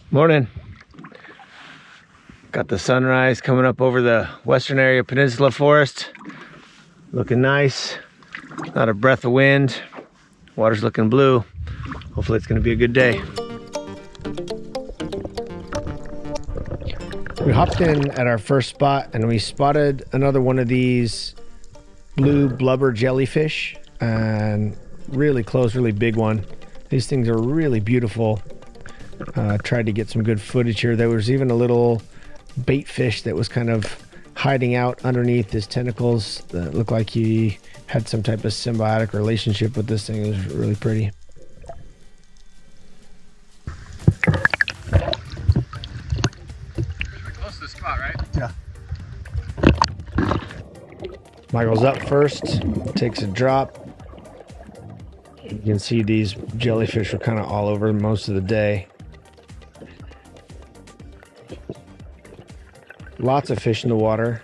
Morning. Got the sunrise coming up over the western area of Peninsula Forest. Looking nice. Not a breath of wind. Water's looking blue. Hopefully it's going to be a good day. We hopped in at our first spot and we spotted another one of these blue blubber jellyfish, and really close, really big one. These things are really beautiful. Tried to get some good footage here. There was even a little bait fish that was kind of hiding out underneath his tentacles that looked like he had some type of symbiotic relationship with this thing. It was really pretty. Close to the spot, right? Yeah. Michael's up first, takes a drop. You can see these jellyfish are kind of all over most of the day. Lots of fish in the water.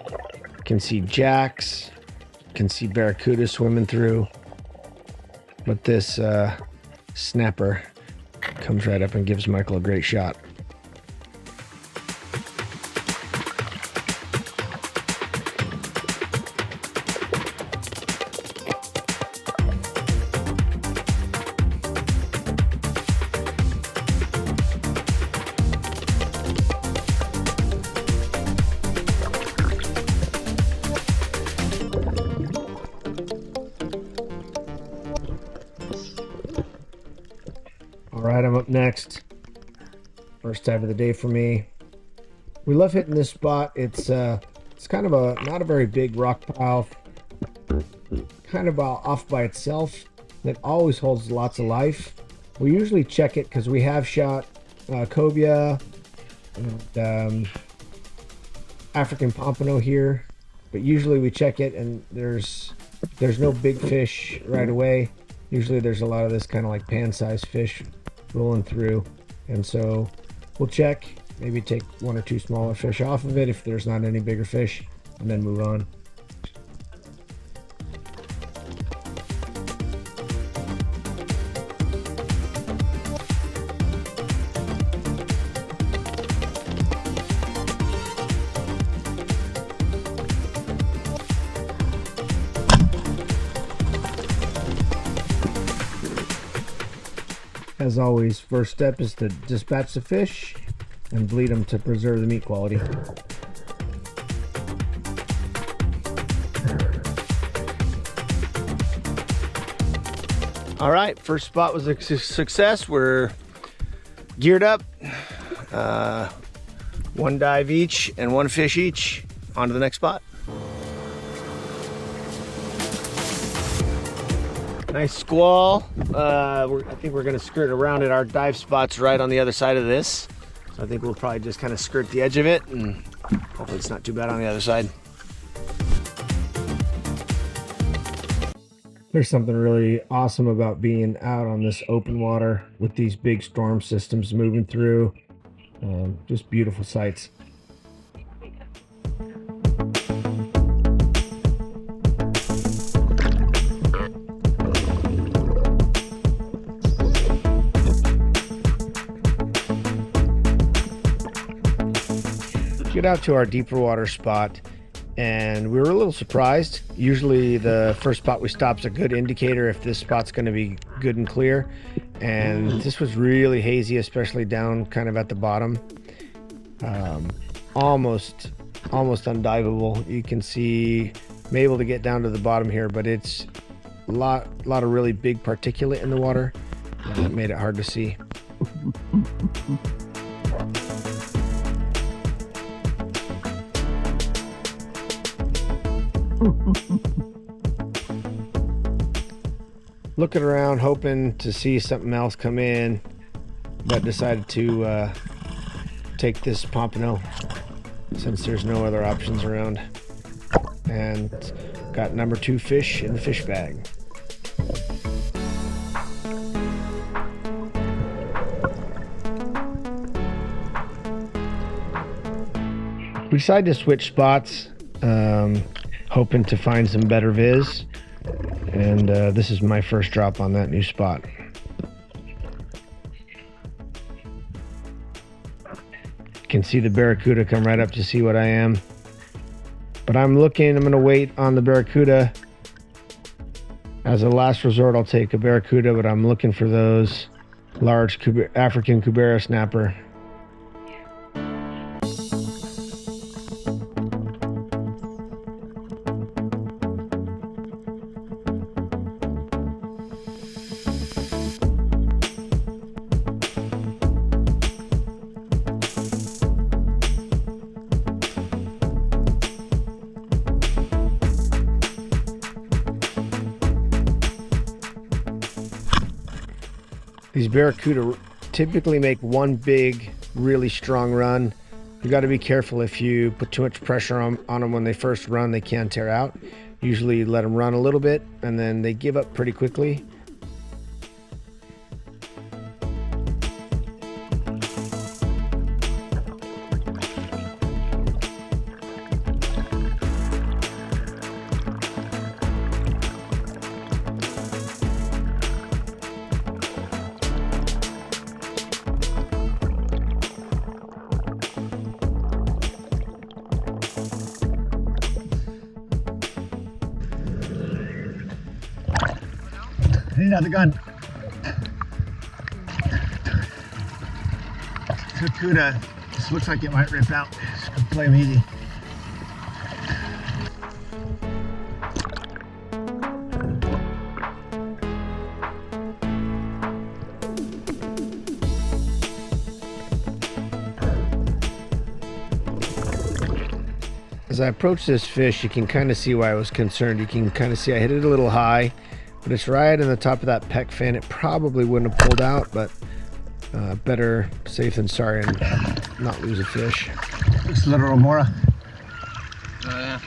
You can see jacks. You can see barracuda swimming through. But this snapper comes right up and gives Michael a great shot. Alright, I'm up next. First time of the day for me. We love hitting this spot. It's kind of not a very big rock pile, kind of off by itself. That always holds lots of life. We usually check it because we have shot cobia and African pompano here, but usually we check it and there's no big fish right away. Usually there's a lot of this kind of like pan-sized fish rolling through, and so we'll check, maybe take one or two smaller fish off of it if there's not any bigger fish, and then move on. As always, first step is to dispatch the fish and bleed them to preserve the meat quality. All right, first spot was a success. We're geared up. One dive each and one fish each. On to the next spot. Nice squall. I think we're gonna skirt around it. Our dive spot's right on the other side of this. So I think we'll probably just kind of skirt the edge of it, and hopefully it's not too bad on the other side. There's something really awesome about being out on this open water with these big storm systems moving through. Just beautiful sights. Get out to our deeper water spot, and we were a little surprised. Usually the first spot we stop is a good indicator if this spot's going to be good and clear, and this was really hazy, especially down kind of at the bottom. Almost undiveable. You can see I'm able to get down to the bottom here, but it's a lot of really big particulate in the water, and that made it hard to see. Looking around, hoping to see something else come in, but decided to take this pompano since there's no other options around, and got number 2 fish in the fish bag. We decided to switch spots, hoping to find some better viz, and this is my first drop on that new spot. can see the barracuda come right up to see what I am. But I'm gonna wait on the barracuda. As a last resort, I'll take a barracuda, but I'm looking for those large African kobia snapper. These barracuda typically make one big, really strong run. You got to be careful. If you put too much pressure on them when they first run, they can tear out. Usually let them run a little bit and then they give up pretty quickly. I need another gun. Barracuda. This looks like it might rip out. Just gonna play them easy. As I approach this fish, you can kind of see why I was concerned. You can kind of see I hit it a little high, but it's right in the top of that pec fin. It probably wouldn't have pulled out, but better safe than sorry and not lose a fish. Looks a little remora. Oh yeah.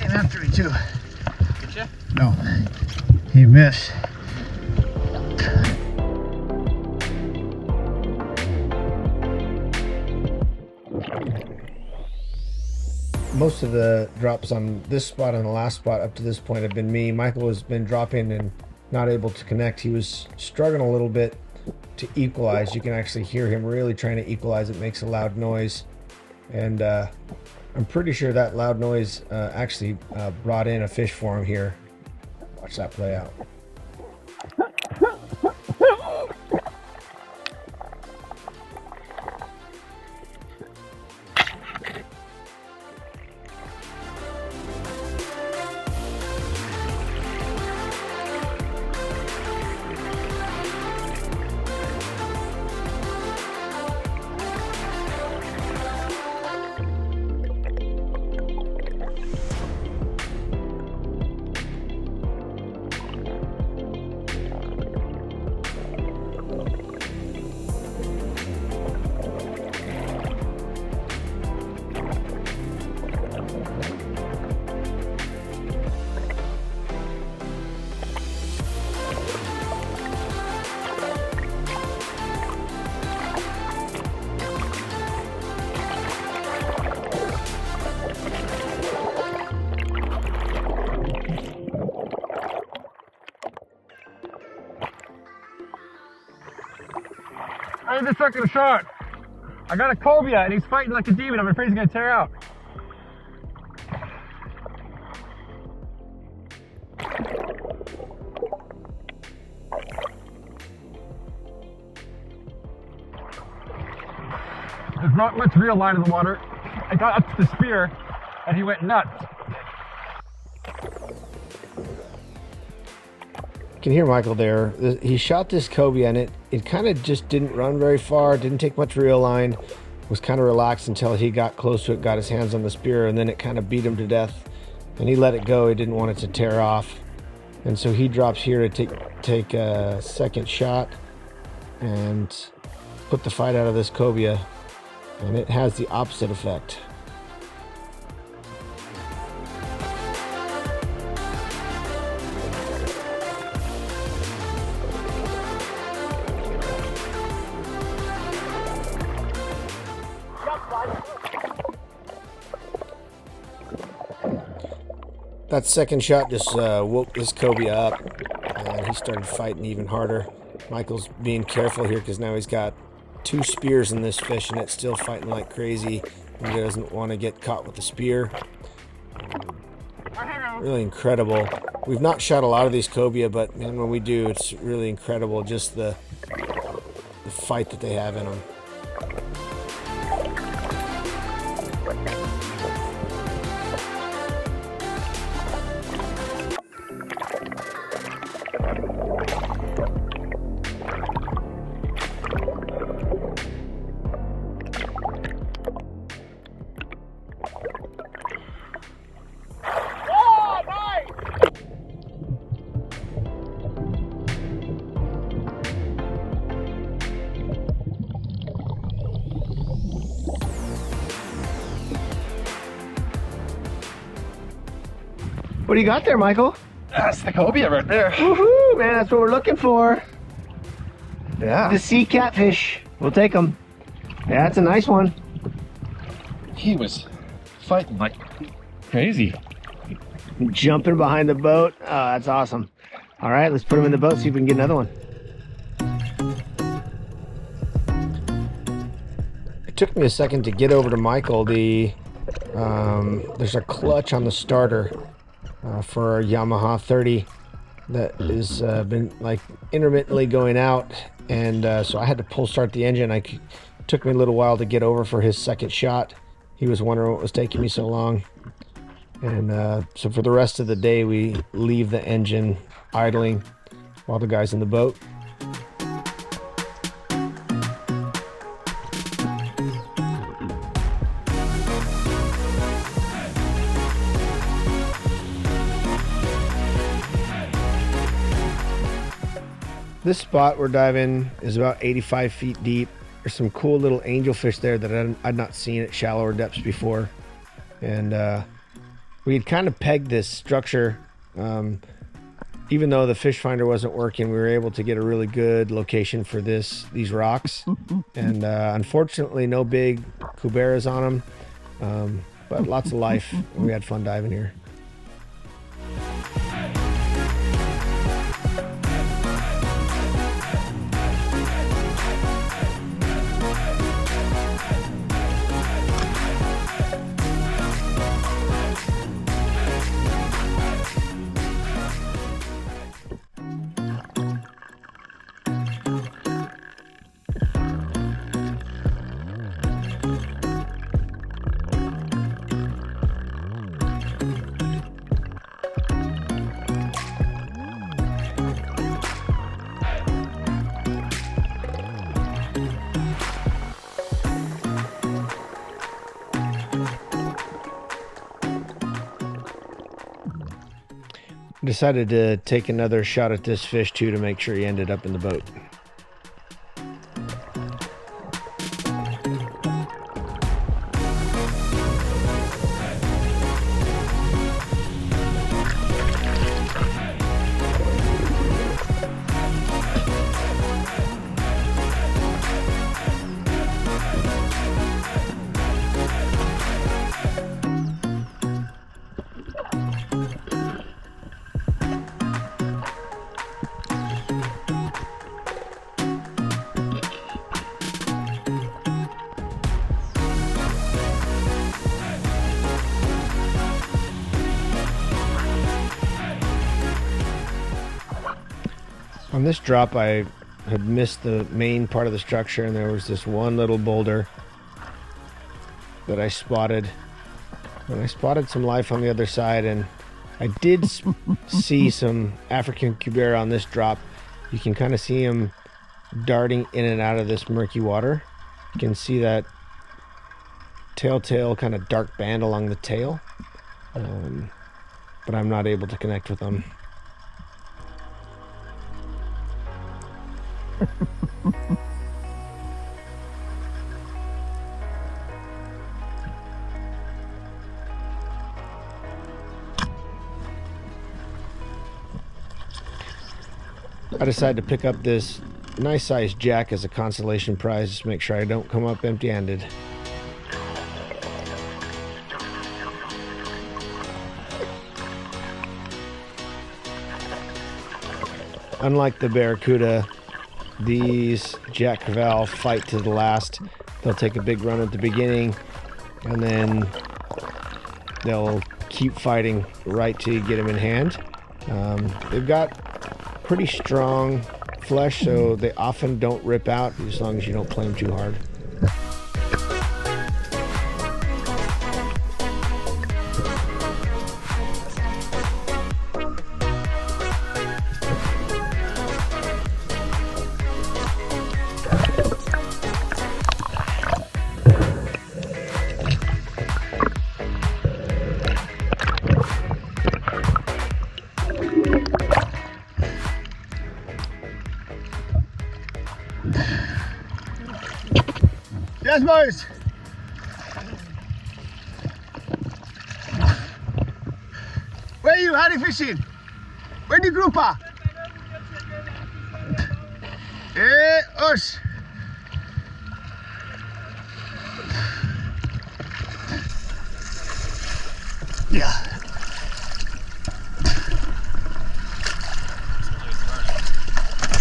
After me too. Get ya? No, he missed. Most of the drops on this spot and the last spot up to this point have been me. Michael has been dropping and not able to connect. He was struggling a little bit to equalize. You can actually hear him really trying to equalize. It makes a loud noise. And I'm pretty sure that loud noise actually brought in a fish for him here. Watch that play out. I need the second shot. I got a cobia and he's fighting like a demon. I'm afraid he's gonna tear out. There's not much real line in the water. I got up to the spear and he went nuts. You can hear Michael there. He shot this cobia and it kind of just didn't run very far, didn't take much reel line, was kind of relaxed until he got close to it, got his hands on the spear, and then it kind of beat him to death. And he let it go. He didn't want it to tear off. And so he drops here to take a second shot and put the fight out of this cobia. And it has the opposite effect. That second shot just woke this cobia up, and he started fighting even harder. Michael's being careful here because now he's got 2 spears in this fish, and it's still fighting like crazy. He doesn't want to get caught with the spear. Really incredible. We've not shot a lot of these cobia, but man, when we do, it's really incredible just the fight that they have in them. What do you got there, Michael? That's the cobia right there. Woohoo, man, that's what we're looking for. Yeah. The sea catfish. We'll take them. Yeah, that's a nice one. He was fighting like crazy. Jumping behind the boat. Oh, that's awesome. All right, let's put him in the boat, see if we can get another one. It took me a second to get over to Michael. There's a clutch on the starter for a Yamaha 30 that has been like intermittently going out, and so I had to pull start the engine. It took me a little while to get over for his second shot. He was wondering what was taking me so long, and so for the rest of the day we leave the engine idling while the guy's in the boat. This spot we're diving is about 85 feet deep. There's some cool little angelfish there that I'd not seen at shallower depths before. And we had kind of pegged this structure. Even though the fish finder wasn't working, we were able to get a really good location for these rocks. And unfortunately, no big kuberas on them, but lots of life. We had fun diving here. Decided to take another shot at this fish too to make sure he ended up in the boat. On this drop, I had missed the main part of the structure, and there was this one little boulder that I spotted. And I spotted some life on the other side, and I did see some African kobia on this drop. You can kind of see him darting in and out of this murky water. You can see that telltale kind of dark band along the tail, but I'm not able to connect with them. I decided to pick up this nice sized jack as a consolation prize, just to make sure I don't come up empty-handed. Unlike the barracuda, these jack crevalle fight to the last. They'll take a big run at the beginning, and then they'll keep fighting right till you get them in hand. They've got pretty strong flesh, so they often don't rip out as long as you don't play them too hard. Yes, boys. Where are you? How are you fishing? Where the group are? Hey, us. Yeah.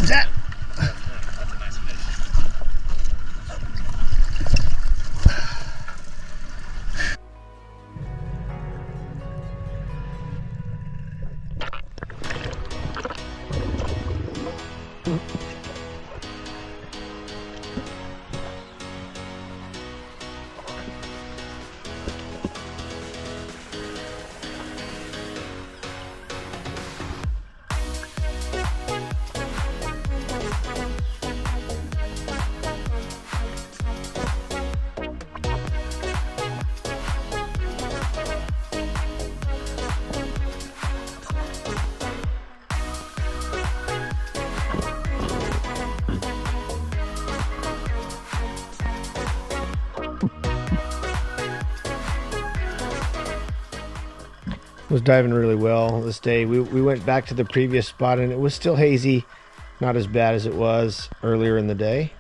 That. Was diving really well this day. We went back to the previous spot, and it was still hazy, not as bad as it was earlier in the day,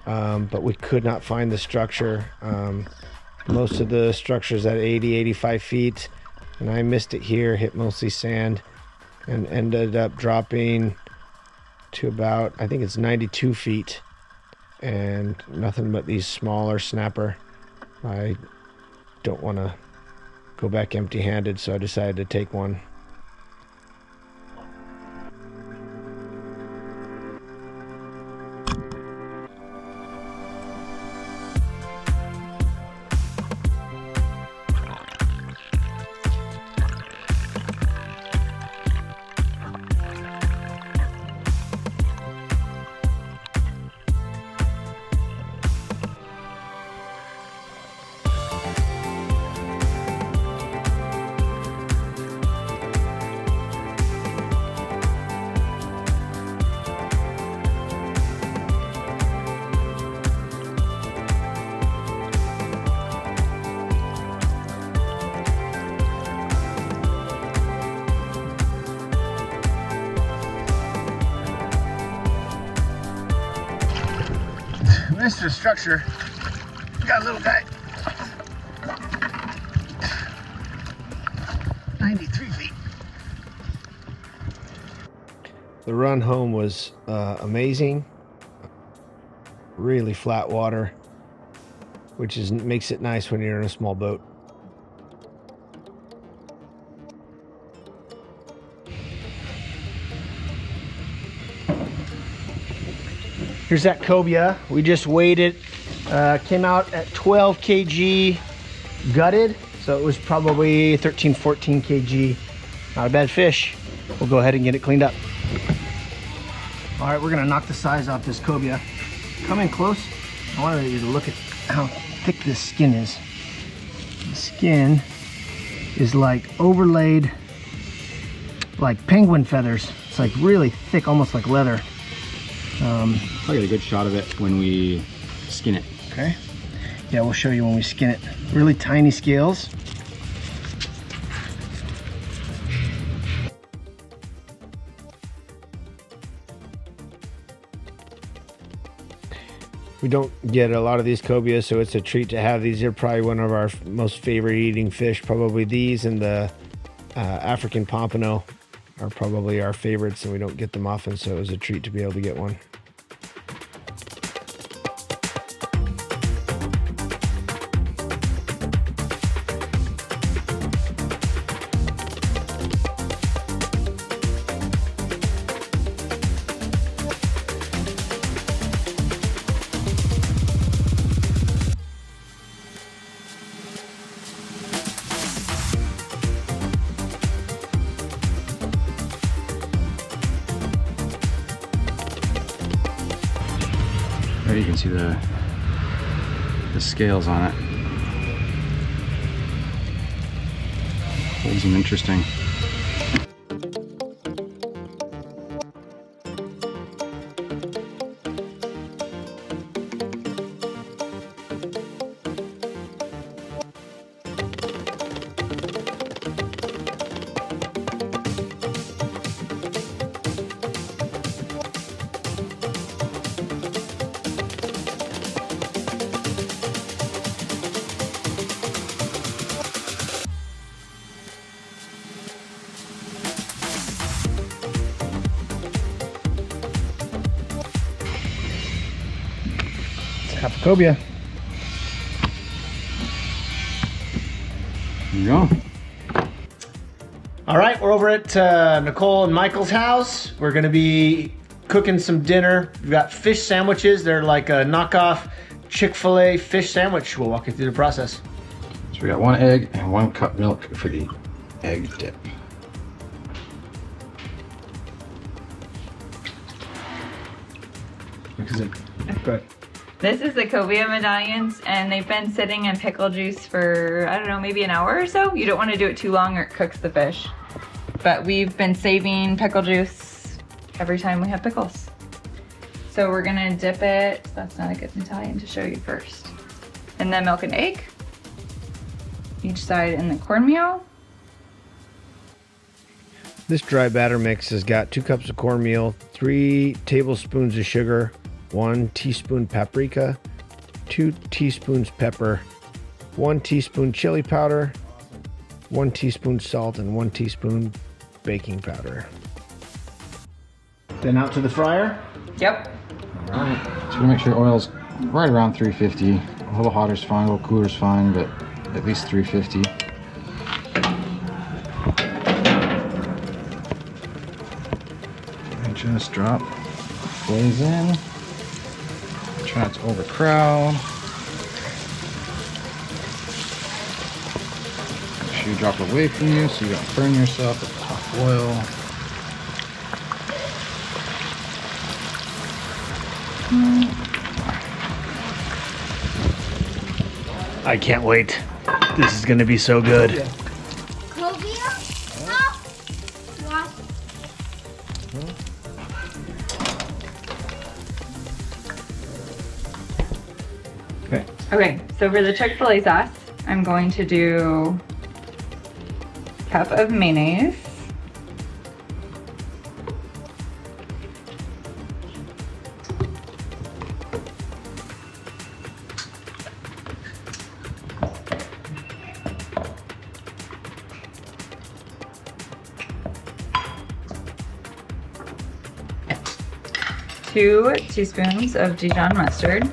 but we could not find the structure. Most of the structure's at 80-85 feet, and I missed it here, hit mostly sand, and ended up dropping to about, I think it's 92 feet, and nothing but these smaller snapper. I don't want to go back empty-handed, so I decided to take one. Missed the structure. Got a little guy. 93 feet. The run home was amazing. Really flat water, which makes it nice when you're in a small boat. Here's that cobia. We just weighed it. Came out at 12 kg gutted. So it was probably 13, 14 kg. Not a bad fish. We'll go ahead and get it cleaned up. All right, we're gonna knock the size off this cobia. Come in close. I wanted you to look at how thick this skin is. The skin is like overlaid like penguin feathers. It's like really thick, almost like leather. I'll get a good shot of it when we skin it. Okay. Yeah, we'll show you when we skin it. Really tiny scales. We don't get a lot of these cobias, so it's a treat to have these. They're probably one of our most favorite eating fish. Probably these and the African pompano are probably our favorites, and we don't get them often, so it was a treat to be able to get one. There you can see the scales on it. Holds them interesting. Half a cobia. There you go. All right, we're over at Nicole and Michael's house. We're gonna be cooking some dinner. We've got fish sandwiches. They're like a knockoff Chick-fil-A fish sandwich. We'll walk you through the process. So we got 1 egg and 1 cup milk for the egg dip. Good. This is the Cobia medallions, and they've been sitting in pickle juice for, I don't know, maybe an hour or so. You don't want to do it too long or it cooks the fish. But we've been saving pickle juice every time we have pickles. So we're gonna dip it, that's not a good medallion to show you first. And then milk and egg. Each side in the cornmeal. This dry batter mix has got 2 cups of cornmeal, 3 tablespoons of sugar, 1 teaspoon paprika, 2 teaspoons pepper, 1 teaspoon chili powder, 1 teaspoon salt, and 1 teaspoon baking powder. Then out to the fryer. Yep. Alright, so we make sure oil's right around 350. A little hotter is fine, a little cooler is fine, but at least 350. And just drop fillets in. Try not to overcrowd. Make sure you drop it away from you so you don't burn yourself with hot oil. I can't wait. This is gonna be so good. Cobia? Oh. What? Okay. Okay, so for the Chick-fil-A sauce, I'm going to do a cup of mayonnaise. Two teaspoons of Dijon mustard.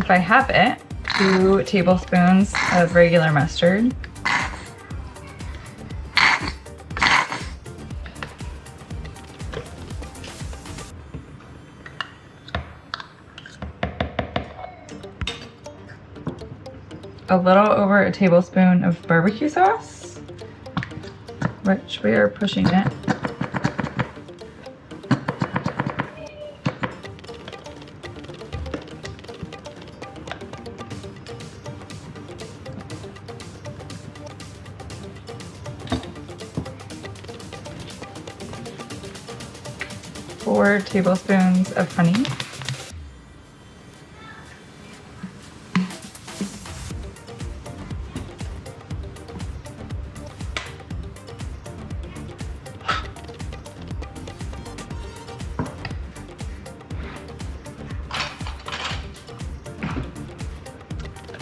if I have it, 2 tablespoons of regular mustard. A little over a tablespoon of barbecue sauce, which we are pushing it. Four tablespoons of honey.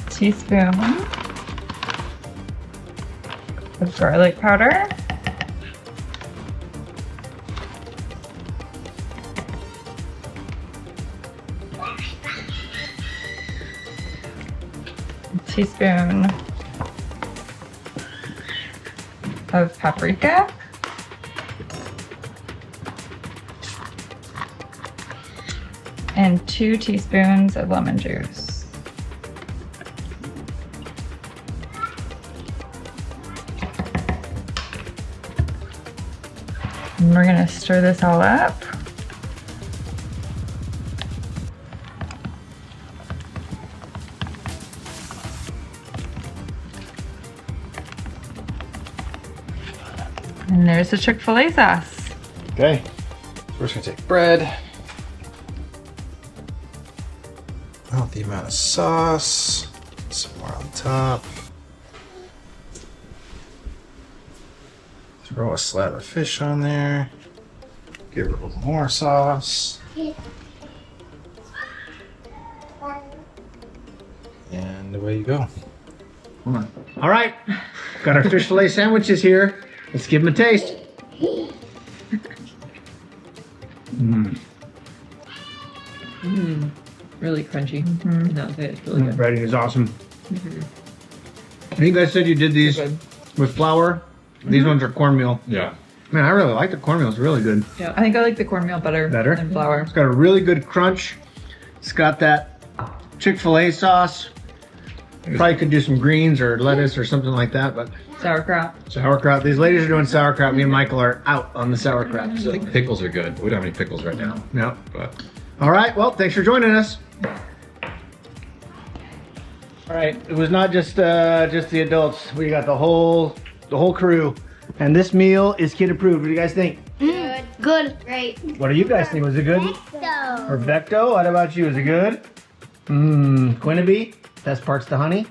Teaspoon of garlic powder. Teaspoon of paprika. And 2 teaspoons of lemon juice. And we're gonna stir this all up. And there's the Chick-fil-A sauce. Okay, we're just gonna take bread. Out the amount of sauce. Some more on top. Throw a slab of fish on there. Give her a little more sauce. And away you go. All right, got our fish fillet sandwiches here. Let's give them a taste. Really crunchy. No, it's really good. Breading is awesome. You guys said you did these with flour. These ones are cornmeal. Yeah. Man, I really like the cornmeal. It's really good. Yeah, I think I like the cornmeal better than flour. It's got a really good crunch. It's got that Chick-fil-A sauce. Probably could do some greens or lettuce or something like that, but Sauerkraut. sauerkraut. These ladies are doing sauerkraut. Me and Michael are out on the sauerkraut. So. I think pickles are good. We don't have any pickles right now. No. But All right. Well, thanks for joining us. All right. It was not just the adults. We got the whole crew, and this meal is kid approved. What do you guys think? Good. Good. Great. What do you guys think? Was it good? So. Perfecto. What about you? Is it good? Mmm. Quinnaby. Best part's the honey.